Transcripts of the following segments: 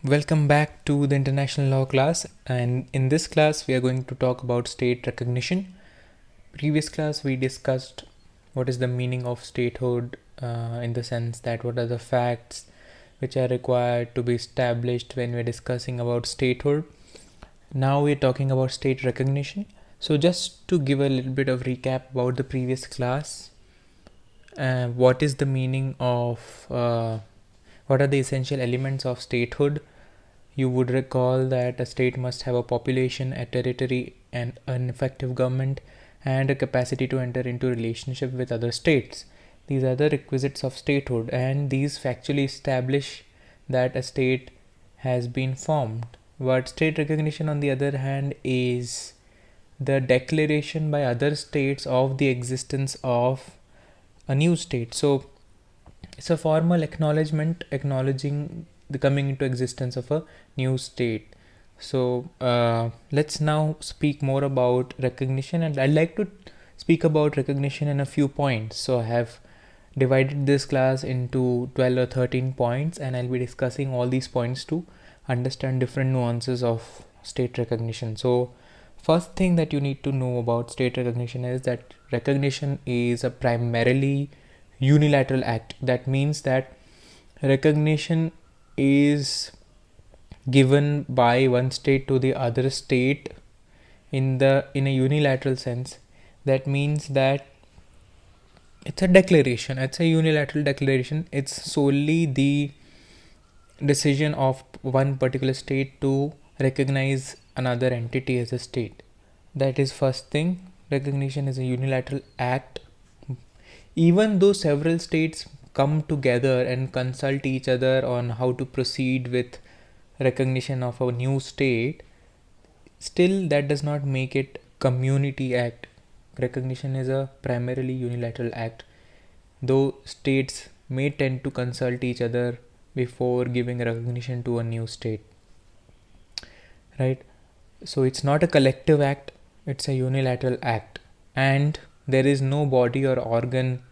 Welcome back to the international law class, and in this class we are going to talk about state recognition. Previous class we discussed what is the meaning of statehood, in the sense that what are the facts which are required to be established when we're discussing about statehood. Now we're talking about state recognition. So just to give a little bit of recap about the previous class, what is the meaning of what are the essential elements of statehood? You would recall that a state must have a population, a territory, and an effective government, and a capacity to enter into relationship with other states. These are the requisites of statehood, and these factually establish that a state has been formed. But state recognition, on the other hand, is the declaration by other states of the existence of a new state. So it's a formal acknowledgement acknowledging the coming into existence of a new state. So let's now speak more about recognition, and I'd like to speak about recognition in a few points. So I have divided this class into 12 or 13 points, and I'll be discussing all these points to understand different nuances of state recognition. So first thing that you need to know about state recognition is that recognition is a primarily unilateral act. That means that recognition is given by one state to the other state in a unilateral sense. That means that it's a declaration, it's a unilateral declaration. It's solely the decision of one particular state to recognize another entity as a state. That is first thing. Recognition is a unilateral act. Even though several states come together and consult each other on how to proceed with recognition of a new state, still that does not make it community act. Recognition is a primarily unilateral act, though states may tend to consult each other before giving recognition to a new state, right? So it's not a collective act, it's a unilateral act, and there is no body or organ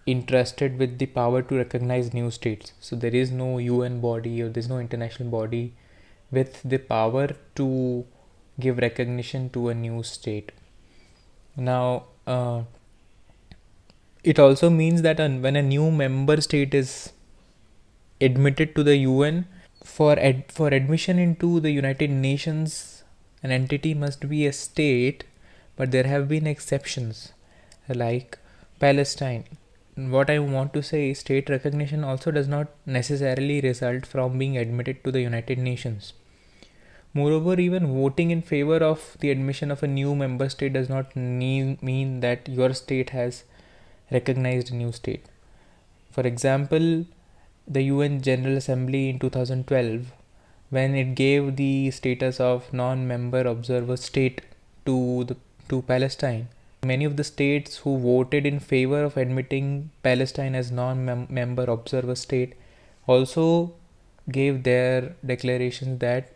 entrusted with the power to recognize new states. So there is no UN body or there's no international body with the power to give recognition to a new state. Now, it also means that when a new member state is admitted to the UN, for admission into the United Nations, an entity must be a state, but there have been exceptions, like Palestine. What I want to say is state recognition also does not necessarily result from being admitted to the United Nations. Moreover, even voting in favor of the admission of a new member state does not mean that your state has recognized a new state. For example, the UN General Assembly in 2012, when it gave the status of non-member observer state to Palestine, many of the states who voted in favor of admitting Palestine as non-member observer state also gave their declarations that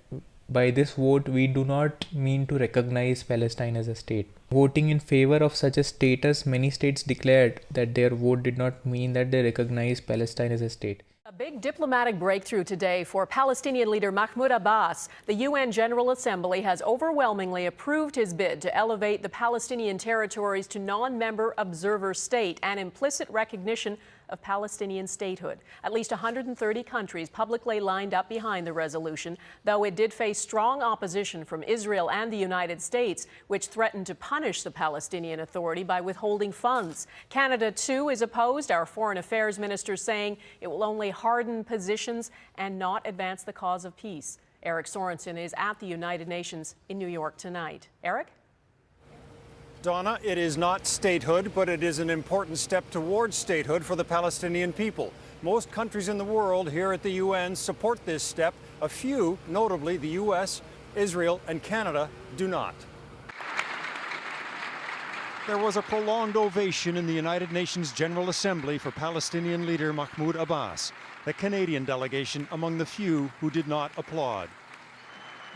by this vote we do not mean to recognize Palestine as a state. Voting in favor of such a status, many states declared that their vote did not mean that they recognize Palestine as a state. A big diplomatic breakthrough today for Palestinian leader Mahmoud Abbas. The UN General Assembly has overwhelmingly approved his bid to elevate the Palestinian territories to non-member observer state and implicit recognition of Palestinian statehood. At least 130 countries publicly lined up behind the resolution, though it did face strong opposition from Israel and the United States, which threatened to punish the Palestinian Authority by withholding funds. Canada, too, is opposed, our foreign affairs minister saying it will only harden positions and not advance the cause of peace. Eric Sorensen is at the United Nations in New York tonight. Eric? Donna, it is not statehood, but it is an important step towards statehood for the Palestinian people. Most countries in the world here at the UN support this step. A few, notably the US, Israel, and Canada, do not. There was a prolonged ovation in the United Nations General Assembly for Palestinian leader Mahmoud Abbas, the Canadian delegation among the few who did not applaud.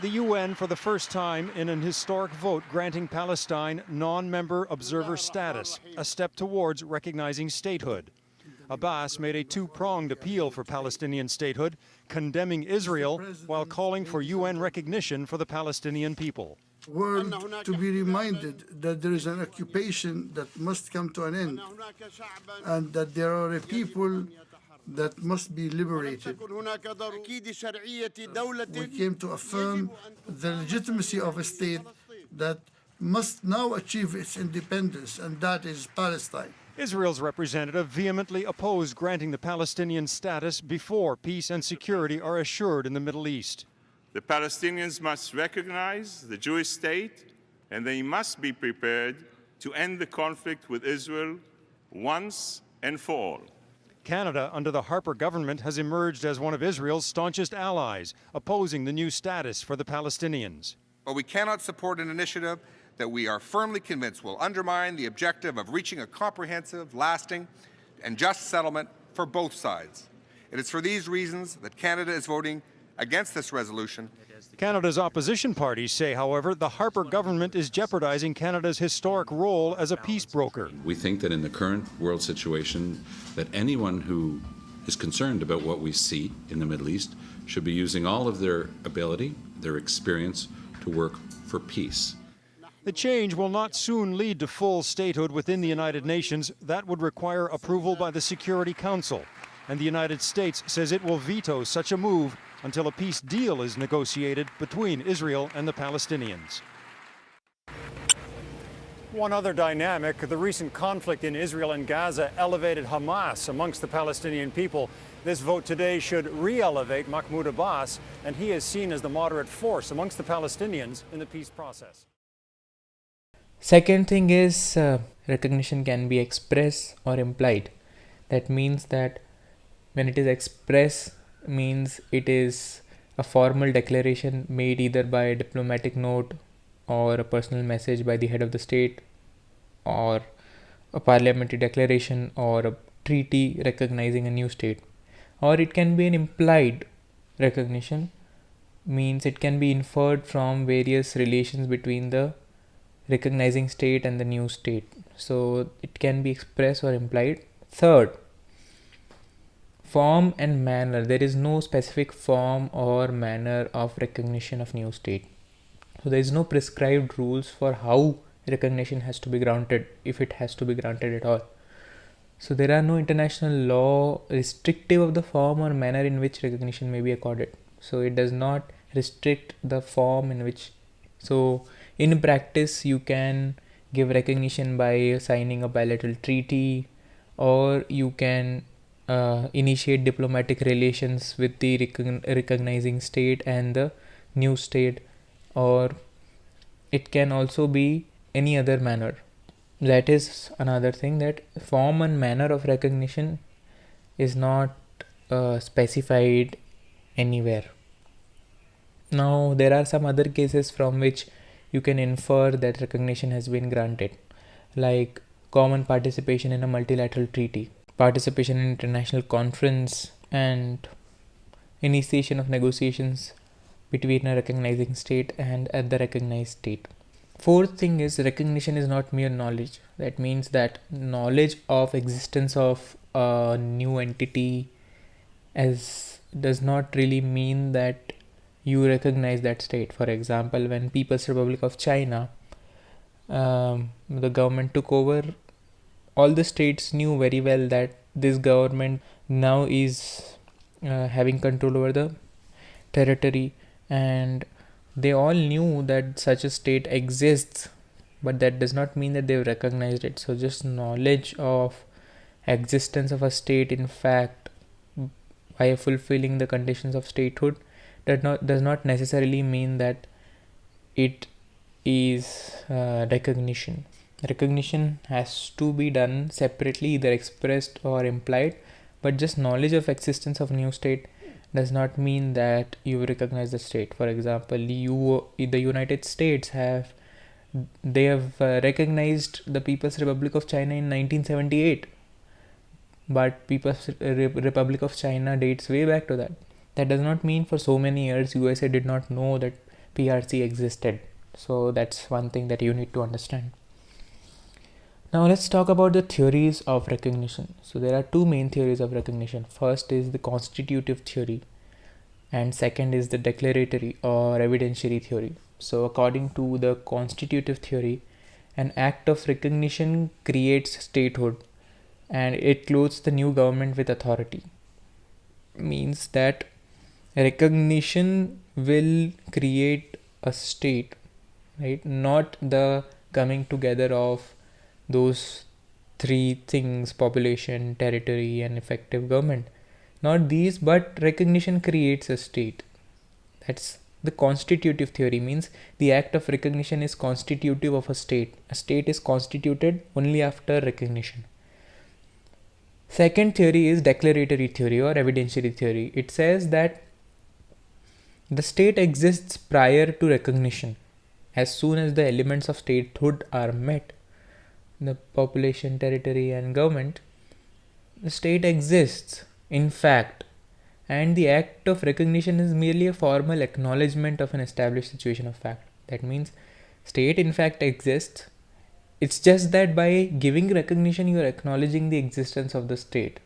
The UN, for the first time in an historic vote, granting Palestine non-member observer status, a step towards recognizing statehood. Abbas made a two-pronged appeal for Palestinian statehood, condemning Israel while calling for UN recognition for the Palestinian people. World to be reminded that there is an occupation that must come to an end and that there are a people that must be liberated. We came to affirm the legitimacy of a state that must now achieve its independence, and that is Palestine. Israel's representative vehemently opposed granting the Palestinian status before peace and security are assured in the Middle East. The Palestinians must recognize the Jewish state, and they must be prepared to end the conflict with Israel once and for all. Canada, under the Harper government, has emerged as one of Israel's staunchest allies, opposing the new status for the Palestinians. But we cannot support an initiative that we are firmly convinced will undermine the objective of reaching a comprehensive, lasting, and just settlement for both sides. It is for these reasons that Canada is voting against this resolution. Canada's opposition parties say, however, the Harper government is jeopardizing Canada's historic role as a peace broker. We think that in the current world situation, that anyone who is concerned about what we see in the Middle East should be using all of their ability, their experience, to work for peace. The change will not soon lead to full statehood within the United Nations. That would require approval by the Security Council. And the United States says it will veto such a move until a peace deal is negotiated between Israel and the Palestinians. One other dynamic, the recent conflict in Israel and Gaza elevated Hamas amongst the Palestinian people. This vote today should re-elevate Mahmoud Abbas, and he is seen as the moderate force amongst the Palestinians in the peace process. Second thing is recognition can be express or implied. That means that when it is express, means it is a formal declaration made either by a diplomatic note or a personal message by the head of the state, or a parliamentary declaration or a treaty recognizing a new state. Or it can be an implied recognition, means it can be inferred from various relations between the recognizing state and the new state. So it can be express or implied. Third, form and manner. There is no specific form or manner of recognition of new state. So there is no prescribed rules for how recognition has to be granted, if it has to be granted at all. So there are no international law restrictive of the form or manner in which recognition may be accorded. So it does not restrict the form in which. So in practice, you can give recognition by signing a bilateral treaty, or you can initiate diplomatic relations with the recognizing state and the new state, or it can also be any other manner. That is another thing, that form and manner of recognition is not specified anywhere. Now there are some other cases from which you can infer that recognition has been granted, like common participation in a multilateral treaty, participation in international conference, and initiation of negotiations between a recognizing state and the recognized state. Fourth thing is, recognition is not mere knowledge. That means that knowledge of existence of a new entity does not really mean that you recognize that state. For example, when People's Republic of China, the government took over, all the states knew very well that this government now is having control over the territory, and they all knew that such a state exists, but that does not mean that they've recognized it. So just knowledge of existence of a state, in fact, by fulfilling the conditions of statehood, does not necessarily mean that it is recognition. Recognition has to be done separately, either expressed or implied, but just knowledge of existence of new state does not mean that you recognize the state. For example, the United States have recognized the People's Republic of China in 1978, but People's Republic of China dates way back to that. That does not mean for so many years USA did not know that PRC existed. So that's one thing that you need to understand. Now let's talk about the theories of recognition. So there are two main theories of recognition. First is the constitutive theory, and second is the declaratory or evidentiary theory. So according to the constitutive theory, an act of recognition creates statehood and it clothes the new government with authority. Means that recognition will create a state, right? Not the coming together of those three things: population, territory, and effective government. Not these, but recognition creates a state. That's the constitutive theory. Means the act of recognition is constitutive of a state. A state is constituted only after recognition. Second theory is declaratory theory or evidentiary theory. It says that the state exists prior to recognition. As soon as the elements of statehood are met, the population, territory, and government, the state exists, in fact, and the act of recognition is merely a formal acknowledgement of an established situation of fact. That means state in fact exists. It's just that by giving recognition, you are acknowledging the existence of the state.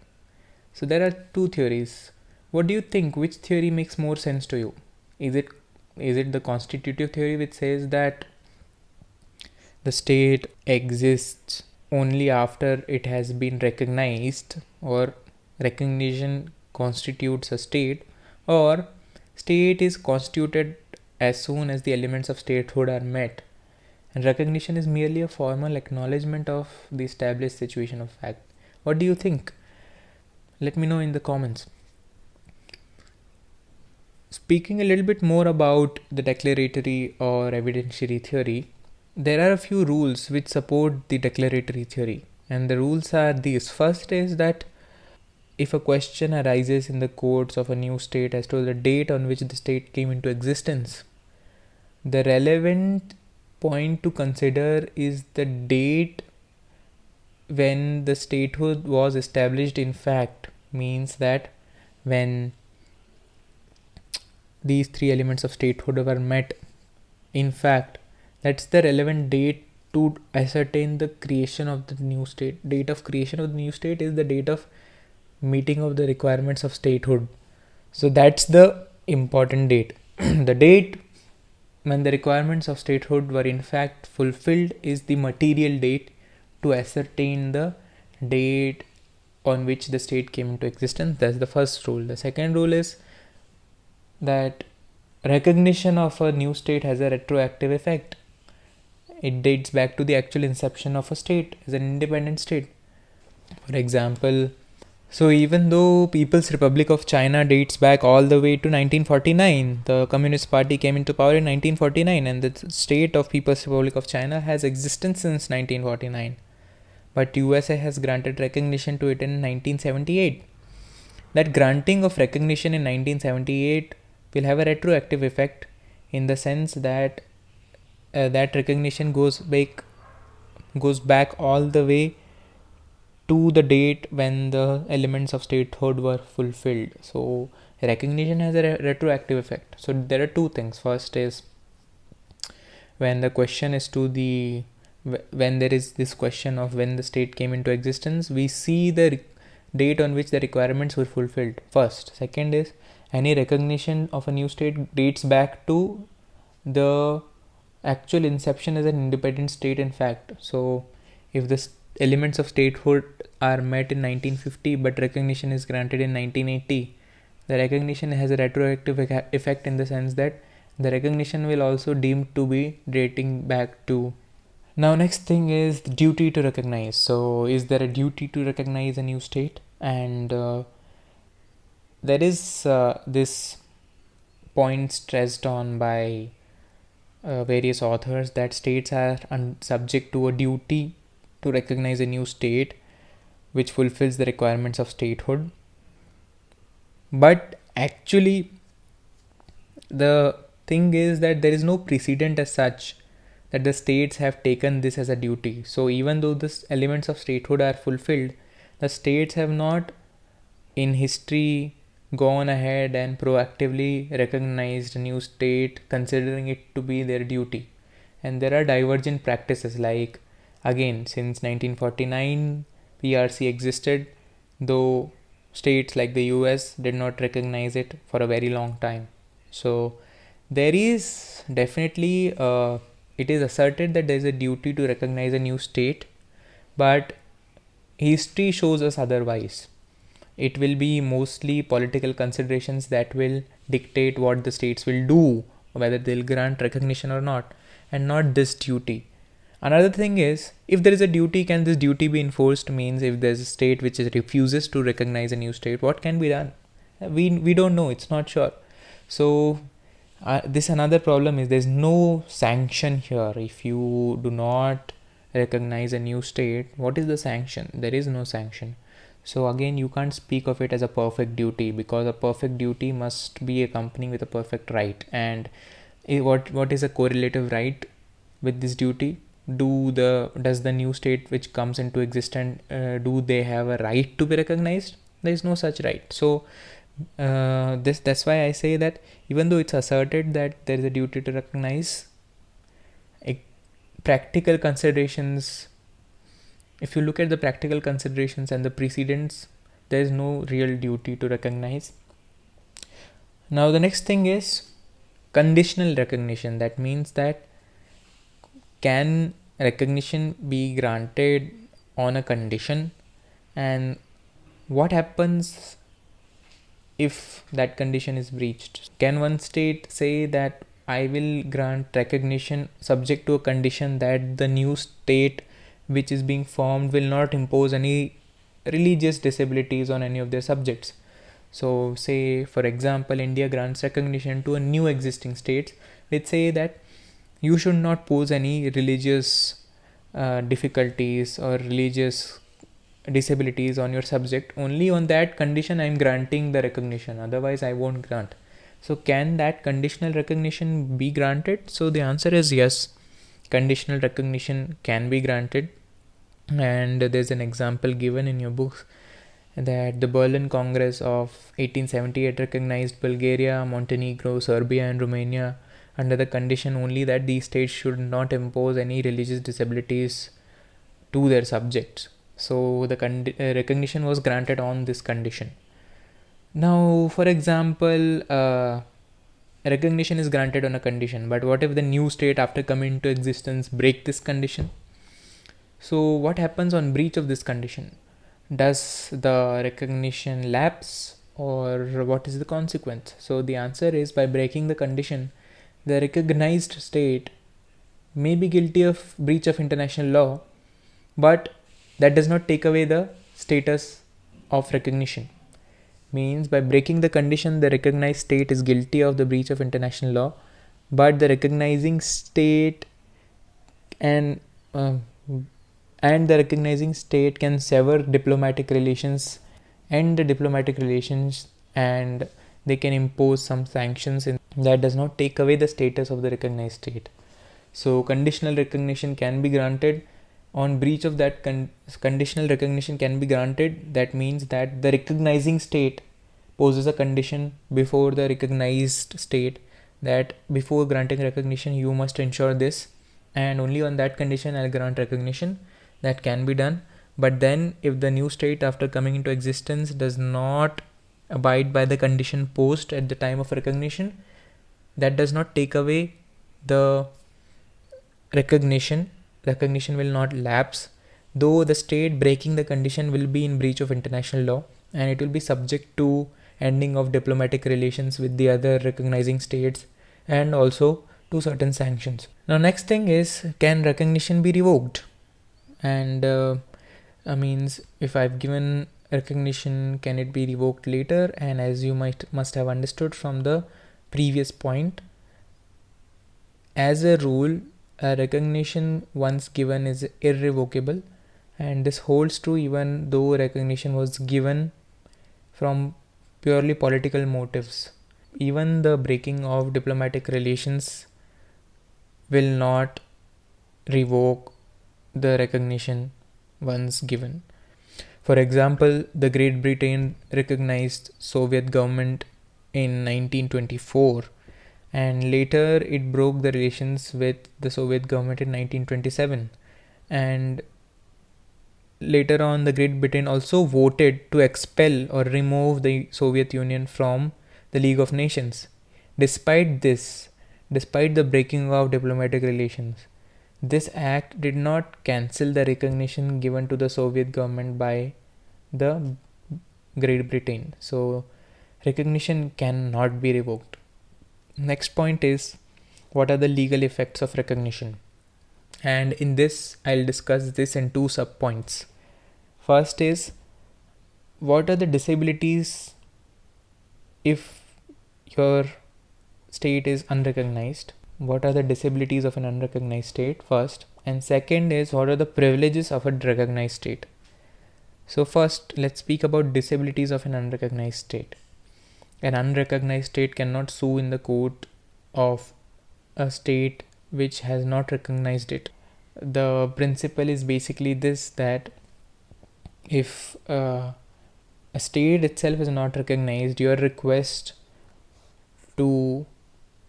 So there are two theories. What do you think? Which theory makes more sense to you? Is it the constitutive theory, which says that the state exists only after it has been recognized, or recognition constitutes a state, or state is constituted as soon as the elements of statehood are met, and recognition is merely a formal acknowledgement of the established situation of fact? What do you think? Let me know in the comments. Speaking a little bit more about the declaratory or evidentiary theory, there are a few rules which support the declaratory theory, and the rules are these. First is that if a question arises in the courts of a new state as to the date on which the state came into existence, the relevant point to consider is the date when the statehood was established. In fact, means that when these three elements of statehood were met, in fact, that's the relevant date to ascertain the creation of the new state. Date of creation of the new state is the date of meeting of the requirements of statehood. So that's the important date. The date when the requirements of statehood were in fact fulfilled is the material date to ascertain the date on which the state came into existence. That's the first rule. The second rule is that recognition of a new state has a retroactive effect. It dates back to the actual inception of a state as an independent state. For example, so even though People's Republic of China dates back all the way to 1949, the Communist Party came into power in 1949, and the state of People's Republic of China has existed since 1949. But USA has granted recognition to it in 1978. That granting of recognition in 1978 will have a retroactive effect, in the sense that that recognition goes back all the way to the date when the elements of statehood were fulfilled. So recognition has a retroactive effect. So there are two things. First is when the question is when there is this question of when the state came into existence, we see the date on which the requirements were fulfilled first. Second is any recognition of a new state dates back to the actual inception as an independent state in fact. So if the elements of statehood are met in 1950 but recognition is granted in 1980, the recognition has a retroactive effect, in the sense that the recognition will also deemed to be dating back to. Now next thing is the duty to recognize. So is there a duty to recognize a new state? And there is this point stressed on by various authors, that states are subject to a duty to recognize a new state which fulfills the requirements of statehood. But actually the thing is that there is no precedent as such that the states have taken this as a duty. So even though the elements of statehood are fulfilled, the states have not in history gone ahead and proactively recognized a new state, considering it to be their duty. And there are divergent practices, like Again, since 1949, PRC existed, though states like the US did not recognize it for a very long time. So there is definitely, it is asserted that there is a duty to recognize a new state, but history shows us otherwise. It will be mostly political considerations that will dictate what the states will do, whether they'll grant recognition or not, and not this duty. Another thing is, if there is a duty, can this duty be enforced? Means if there's a state which refuses to recognize a new state, what can be done? We don't know, it's not sure. So this another problem is there's no sanction here. If you do not recognize a new state, what is the sanction? There is no sanction. So again, you can't speak of it as a perfect duty, because a perfect duty must be accompanied with a perfect right. And what is a correlative right with this duty? Does the new state which comes into existence, do they have a right to be recognized? There is no such right. So that's why I say that even though it's asserted that there is a duty to recognize, practical considerations, if you look at the practical considerations and the precedents, there is no real duty to recognize. Now the next thing is conditional recognition. That means that can recognition be granted on a condition, and what happens if that condition is breached? Can one state say that I will grant recognition subject to a condition that the new state which is being formed will not impose any religious disabilities on any of their subjects? So say, for example, India grants recognition to a new existing state which say that you should not pose any religious difficulties or religious disabilities on your subject. Only on that condition I am granting the recognition, otherwise I won't grant. So can that conditional recognition be granted? So the answer is yes, conditional recognition can be granted. And there's an example given in your books that the Berlin Congress of 1878 recognized Bulgaria, Montenegro, Serbia and Romania under the condition only that these states should not impose any religious disabilities to their subjects. So the recognition was granted on this condition. Now, for example, recognition is granted on a condition, but what if the new state after coming into existence break this condition? So what happens on breach of this condition? Does the recognition lapse, or what is the consequence? So the answer is, by breaking the condition, the recognized state may be guilty of breach of international law, but that does not take away the status of recognition. Means by breaking the condition, the recognized state is guilty of the breach of international law, but the recognizing state and the recognizing state can sever diplomatic relations, end the diplomatic relations, and they can impose some sanctions that does not take away the status of the recognized state. So conditional recognition can be granted. On breach of that conditional recognition can be granted. That means that the recognizing state poses a condition before the recognized state that before granting recognition you must ensure this, and only on that condition I'll grant recognition. That can be done. But then if the new state after coming into existence does not abide by the condition posed at the time of recognition, that does not take away the recognition. Recognition will not lapse, though the state breaking the condition will be in breach of international law, and it will be subject to ending of diplomatic relations with the other recognizing states and also to certain sanctions. Now next thing is, can recognition be revoked? And means if I've given recognition, can it be revoked later? And as you must have understood from the previous point, as a rule, a recognition once given is irrevocable, and this holds true even though recognition was given from purely political motives. Even the breaking of diplomatic relations will not revoke the recognition once given. For example, the Great Britain recognized Soviet government in 1924, and later it broke the relations with the Soviet government in 1927. and later on the Great Britain also voted to expel or remove the Soviet Union from the League of Nations. Despite this, despite the breaking of diplomatic relations, this act did not cancel the recognition given to the Soviet government by the Great Britain. So recognition cannot be revoked. Next point is, what are the legal effects of recognition? And in this, I'll discuss this in two sub points. First is, what are the disabilities if your state is unrecognized? What are the disabilities of an unrecognized state? First. And second is, what are the privileges of a recognized state? So first, let's speak about disabilities of an unrecognized state. An unrecognized state cannot sue in the court of a state which has not recognized it. The principle is basically this, that if a state itself is not recognized, your request to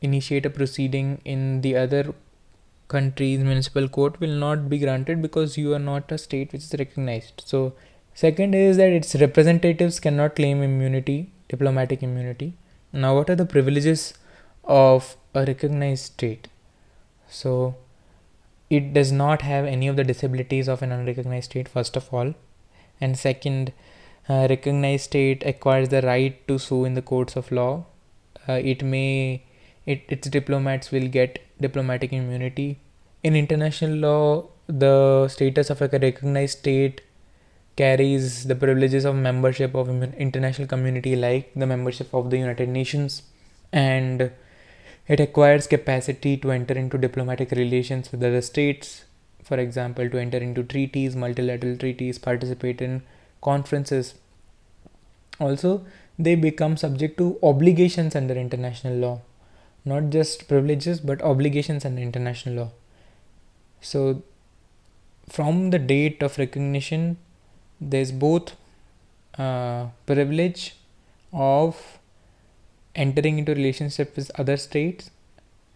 initiate a proceeding in the other country's municipal court will not be granted because you are not a state which is recognized. So second is that its representatives cannot claim immunity, diplomatic immunity. Now, what are the privileges of a recognized state? So it does not have any of the disabilities of an unrecognized state, first of all. And second, recognized state acquires the right to sue in the courts of law. Its diplomats will get diplomatic immunity. In international law, the status of a recognized state carries the privileges of membership of international community, like the membership of the United Nations, and it acquires capacity to enter into diplomatic relations with other states, for example, to enter into treaties, multilateral treaties, participate in conferences. Also, they become subject to obligations under international law, not just privileges but obligations under international law. So from the date of recognition, there's both privilege of entering into relationship with other states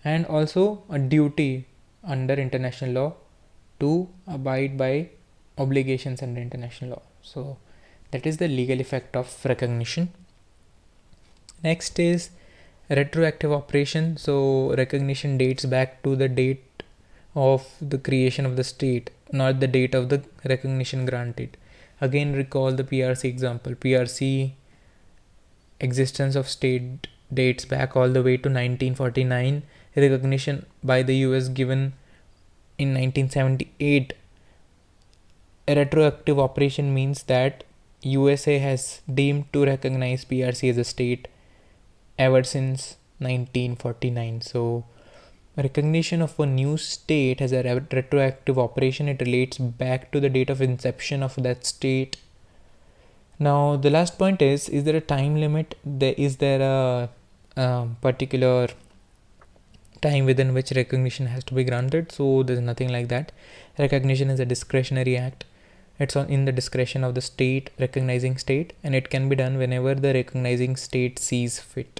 and also a duty under international law to abide by obligations under international law. So that is the legal effect of recognition. Next is retroactive operation. So recognition dates back to the date of the creation of the state, not the date of the recognition granted. Again, recall the PRC example. PRC existence of state dates back all the way to 1949. Recognition by the US given in 1978. A retroactive operation means that USA has deemed to recognize PRC as a state ever since 1949. So recognition of a new state as a retroactive operation, it relates back to the date of inception of that state. Now the last point is there a time limit? Is there a particular time within which recognition has to be granted? So there's nothing like that. Recognition is a discretionary act. It's in the discretion of the state, recognizing state, and it can be done whenever the recognizing state sees fit.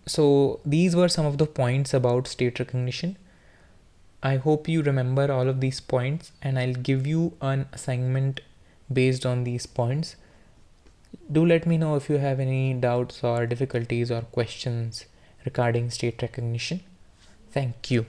So these were some of the points about state recognition. I hope you remember all of these points, and I'll give you an assignment based on these points. Do let me know if you have any doubts or difficulties or questions regarding state recognition. Thank you.